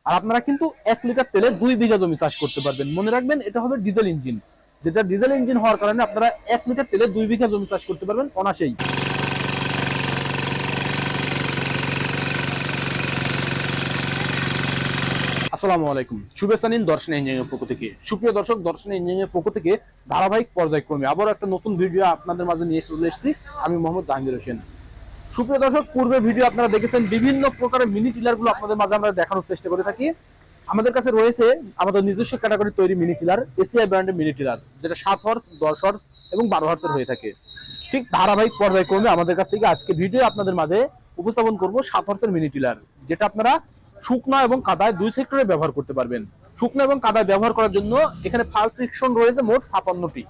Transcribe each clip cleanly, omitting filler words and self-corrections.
আর আপনারা কিন্তু 1 লিটার তেলে 2 বিঘা জমি চাষ করতে পারবেন। মনে রাখবেন এটা হবে ডিজেল ইঞ্জিন, যেটা ডিজেল ইঞ্জিন হওয়ার কারণে আপনারা 1 লিটার তেলে 2 বিঘা জমি চাষ করতে পারবেন অনায়াসেই। আসসালামু আলাইকুম, শুভেচ্ছা নিন দর্শন ইঞ্জিনিয়ারিং পক্ষ থেকে। সুপ্রিয় দর্শক, দর্শন ইঞ্জিনিয়ারিং পক্ষ থেকে ধারাবাহিক পর্যায়ক্রমে আবার একটা নতুন ভিডিও আপনাদের মাঝে নিয়ে চলে এসেছি। আমি মোহাম্মদ জাহাঙ্গীর হোসেন। সুপ্রিয় দর্শক, পূর্বে ভিডিও আপনারা দেখেছেন, বিভিন্ন প্রকারের মিনি টিলার গুলো আপনাদের মাঝে আমরা দেখানোর চেষ্টা করে থাকি। আমাদের কাছে রয়েছে আমাদের নিজস্ব ক্যাটাগরি তৈরি মিনি টিলার, এসিআই ব্র্যান্ডের মিনি টিলার, যেটা 7 হর্স, 10 হর্স এবং 12 হর্সের হয়ে থাকে। ঠিক ধারাবাহিক পর্যায়ক্রমে আমাদের কাছ থেকে আজকে ভিডিও আপনাদের মাঝে উপস্থাপন করব 7 হর্সের মিনি টিলার, যেটা আপনারা শুকনো এবং কাদায় 2 সেক্টরে ব্যবহার করতে পারবেন। শুকনো এবং কাদায় ব্যবহার করার জন্য এখানে ফাল সেকশন রয়েছে মোট 56টি।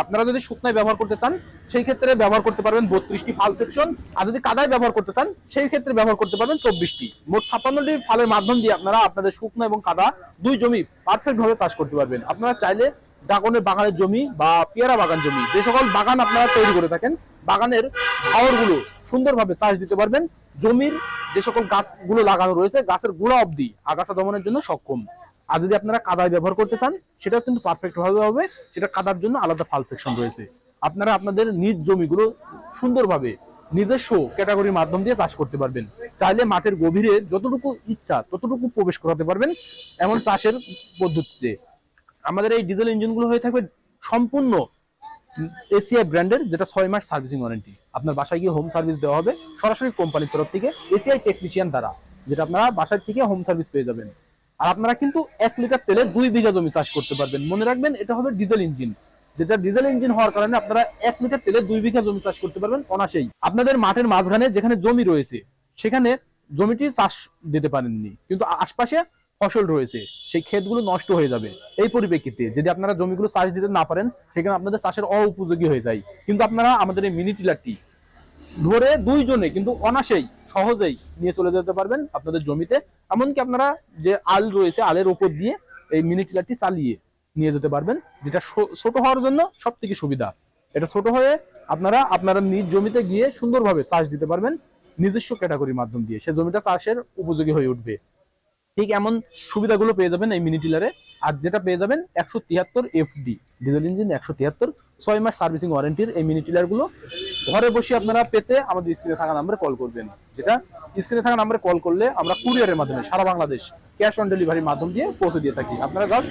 আপনারা যদি শুকনায় ব্যবহার করতে চান সেই ক্ষেত্রে ব্যবহার করতে পারবেন 32টি ফাল সেকশন, আর যদি কাদায় ব্যবহার করতে চান সেই ক্ষেত্রে ব্যবহার করতে পারবেন 24টি। মোট 56টি ফালের মাধ্যম দিয়ে আপনারা আপনাদের শুকনো এবং কাদা 2 জমি পারফেক্ট ভাবে চাষ করতে পারবেন। আপনারা চাইলে ড্রাগনের বাগানের জমি বা পেয়ারা বাগান জমি, যে সকল বাগান আপনারা তৈরি করে থাকেন, বাগানের ভাওরগুলো সুন্দরভাবে চাষ দিতে পারবেন। জমির যে সকল গাছগুলো লাগানো রয়েছে গাছের গোড়া অবধি আগাছা দমনের জন্য সক্ষম। আর যদি আপনারা কাদায় ব্যবহার করতে চান সেটাও কিন্তু পারফেক্ট ভাবে হবে, সেটা কাদার জন্য আলাদা ফাল সেকশন রয়েছে। আপনারা আপনাদের নিজ জমিগুলো সুন্দরভাবে নিজস্ব ক্যাটাগরির মাধ্যম দিয়ে চাষ করতে পারবেন। চাইলে মাঠের গভীরে যতটুকু ইচ্ছা ততটুকু প্রবেশ করাতে পারবেন এমন চাষের পদ্ধতিতে। আমাদের এই ডিজেল ইঞ্জিনগুলো হয়ে থাকবে সম্পূর্ণ এসিআই ব্র্যান্ডের, যেটা 6 মাস সার্ভিসিং ওয়ারেন্টি। আপনার বাসায় গিয়ে হোম সার্ভিস দেওয়া হবে সরাসরি কোম্পানির তরফ থেকে এসিআই টেকনিশিয়ান দ্বারা, যেটা আপনারা বাসায় থেকে হোম সার্ভিস পেয়ে যাবেন। আর আপনারা কিন্তু 1 লিটার তেলে 2 বিঘা জমি চাষ করতে পারবেন। মনে রাখবেন এটা হবে ডিজেল ইঞ্জিন, যেটা ডিজেল ইঞ্জিন হওয়ার কারণে আপনারা 1 লিটার তেলে 2 বিঘা জমি চাষ করতে পারবেন অনায়াসেই। আপনাদের মাঠের মাঝখানে যেখানে জমি রয়েছে সেখানে জমিটি চাষ দিতে পারেননি, কিন্তু আশপাশে ফসল রয়েছে, সেই ক্ষেতগুলো নষ্ট হয়ে যাবে। এই পরিপ্রেক্ষিতে যদি আপনারা জমিগুলো চাষ দিতে না পারেন সেখানে আপনাদের চাষের উপযোগী হয়ে যায়। কিন্তু আপনারা আমাদের এই মিনি টিলারটি ধরে 2 জনে কিন্তু অনায়াসেই সহজেই নিয়ে চলে যেতে পারবেন আপনাদের জমিতে। এমনকি আপনারা যে আল রয়েছে আলের ওপর দিয়ে এই মিনি টিলারটি চালিয়ে নিয়ে যেতে পারবেন, যেটা ছোট হওয়ার জন্য সব থেকে সুবিধা। এটা ছোট হয়ে আপনারা নিজ জমিতে গিয়ে সুন্দরভাবে চাষ দিতে পারবেন নিজস্ব ক্যাটাগরির মাধ্যম দিয়ে, সে জমিটা চাষের উপযোগী হয়ে উঠবে। ঠিক এমন সুবিধাগুলো পেয়ে যাবেন এই মিনি টিলারে। আর যেটা পেয়ে যাবেন 173 এফডি ডিজেল ইঞ্জিন, 173 6 মাস সার্ভিসিং ওয়ারেন্টির এই মিনি টিলার গুলো ঘরে বসে আপনারা পেতে আমাদের স্ক্রিনে থাকা নাম্বারে কল করবেন। যেটা স্ক্রিনে থাকা নাম্বারে কল করলে আমরা কুরিয়ারের মাধ্যমে সারা বাংলাদেশ ক্যাশ অন ডেলিভারির মাধ্যম দিয়ে পৌঁছে দিয়ে থাকি। আপনারা জাস্ট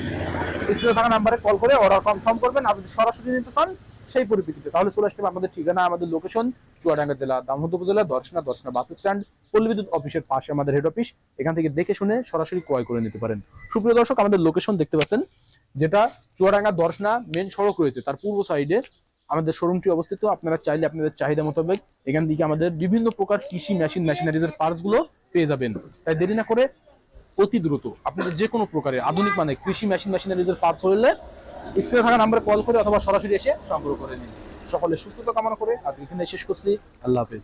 স্ক্রিনে থাকা নাম্বারে কল করে অর্ডার কনফার্ম করবেন। আর যদি সরাসরি নিতে চান সেই পরিপ্রেক্ষিতে তাহলে চলে আসতে হবে আমাদের ঠিকানা, আমাদের লোকেশন চুয়াডাঙ্গা জেলা দামোদর উপজেলা দর্শনা বাস স্ট্যান্ড, পল্লী বিদ্যুৎ অফিসের পাশে আমাদের হেড অফিস। এখান থেকে দেখে শুনে সরাসরি ক্রয় করে নিতে পারেন। সুপ্রিয় দর্শক, আমাদের লোকেশন দেখতে পাচ্ছেন, যেটা চুয়াডাঙ্গা দর্শনা মেন সড়ক রয়েছে তার পূর্ব সাইডে আমাদের শোরুমটি অবস্থিত। আপনারা চাইলে আপনাদের চাহিদা মোতাবেক এখান থেকে আমাদের বিভিন্ন প্রকার কৃষি মেশিনারিজের পার্টস গুলো পেয়ে যাবেন। তাই দেরি না করে অতি দ্রুত আপনাদের যে কোনো প্রকারের আধুনিক মানে কৃষি মেশিনারিজের পার্টস হলে স্ক্রিনে থাকা নাম্বারে কল করে অথবা সরাসরি এসে সংগ্রহ করে নিন। সকলের সুস্থতা কামনা করে আজকে এখানে শেষ করছি। আল্লাহ হাফেজ।